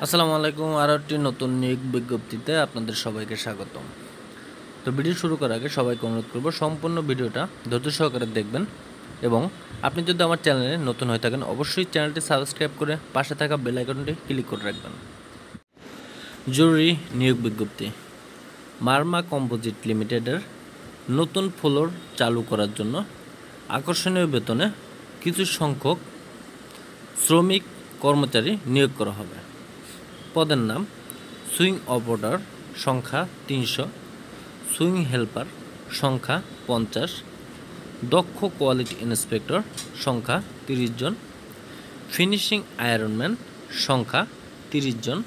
আসসালামু আলাইকুম। আরও একটি নতুন নিয়োগ বিজ্ঞপ্তিতে আপনাদের সবাইকে স্বাগতম। তো ভিডিও শুরু করার আগে সবাইকে অনুরোধ করব সম্পূর্ণ ভিডিওটা ধৈর্য সহকারে দেখবেন এবং আপনি যদি আমার চ্যানেলে নতুন হয়ে থাকেন অবশ্যই চ্যানেলটি সাবস্ক্রাইব করে পাশে থাকা বেল আইকনটি ক্লিক করে রাখবেন। জরুরি নিয়োগ বিজ্ঞপ্তি। মারমা কম্পোজিট লিমিটেডের নতুন ফ্লোর চালু করার জন্য আকর্ষণীয় বেতনে কিছু সংখ্যক শ্রমিক কর্মচারী নিয়োগ করা হবে। পদের নাম সুইং অপারেটর সংখ্যা 300, সুইং হেল্পার সংখ্যা 50, দক্ষ কোয়ালিটি ইন্সপেক্টর সংখ্যা 30 জন, ফিনিশিং আয়রনম্যান সংখ্যা 30 জন,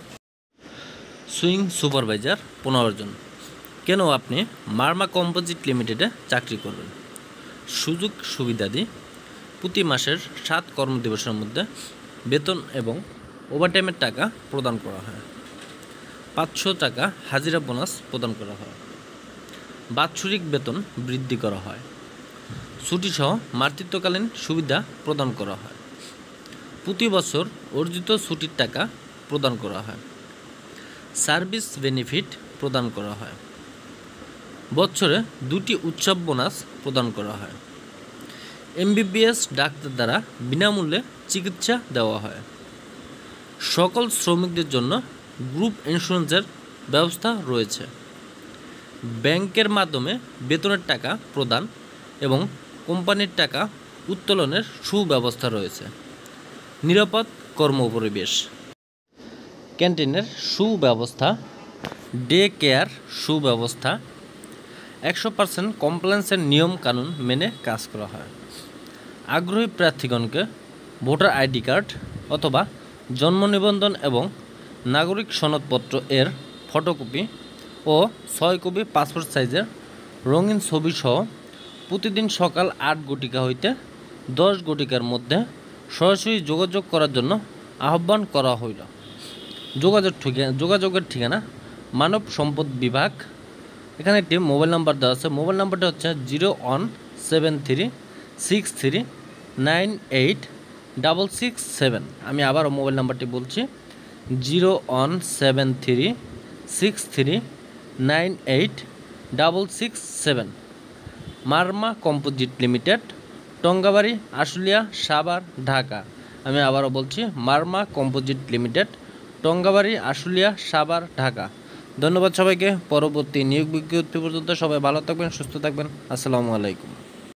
সুইং সুপারভাইজার 15 জন। কেন আপনি মারমা কম্পোজিট লিমিটেডে চাকরি করবেন? সুযোগ সুবিধাদি প্রতি মাসের 7 কর্মদিবসের মধ্যে বেতন এবং ওভারটাইমের টাকা প্রদান করা হয়। 500 টাকা হাজিরা বোনাস প্রদান করা হয়। বাৎসরিক বেতন বৃদ্ধি করা হয়। ছুটিসহ মাতৃত্বকালীন সুবিধা প্রদান করা হয়। প্রতি বছর অর্জিত ছুটির টাকা প্রদান করা হয়। সার্ভিস বেনিফিট প্রদান করা হয়। বছরে 2টি উৎসব বোনাস প্রদান করা হয়। MBBS ডাক্তার দ্বারা বিনামূল্যে চিকিৎসা দেওয়া হয়। সকল শ্রমিকদের জন্য গ্রুপ ইন্স্যুরেন্সের ব্যবস্থা রয়েছে। ব্যাংকের মাধ্যমে বেতনের টাকা প্রদান এবং কোম্পানির টাকা উত্তোলনের সুব্যবস্থা রয়েছে। নিরাপদ কর্মপরিবেশ, ক্যান্টিনের সুব্যবস্থা, ডে কেয়ার সুব্যবস্থা, 100% কমপ্লায়েন্সের নিয়ম কানুন মেনে কাজ করা হয়। আগ্রহী প্রার্থীগণকে ভোটার আইডি কার্ড অথবা জন্ম নিবন্ধন এবং নাগরিক সনদপত্র এর ফটোকপি ও 6 কপি পাসপোর্ট সাইজের রঙিন ছবি সহ প্রতিদিন সকাল 8 ঘটিকা হইতে 10 ঘটিকার মধ্যে সরাসরি যোগাযোগ করার জন্য আহ্বান করা হইল। যোগাযোগের ঠিকানা মানব সম্পদ বিভাগ। এখানে একটি মোবাইল নাম্বার দেওয়া আছে। মোবাইল নাম্বারটা হচ্ছে 01736398667। আমি আবারও মোবাইল নাম্বারটি বলছি 01736398667। Marma composite limited, Tongabari, Ashulia, Savar, Dhaka. আমি আবারও বলছি মারমা কম্পোজিট লিমিটেড, টঙ্গাবাড়ি, আশুলিয়া, সাভার, ঢাকা। ধন্যবাদ সবাইকে। পরবর্তী নিয়োগ বিজ্ঞপ্তি পর্যন্ত সবাই ভালো থাকবেন, সুস্থ থাকবেন। আসসালামু আলাইকুম।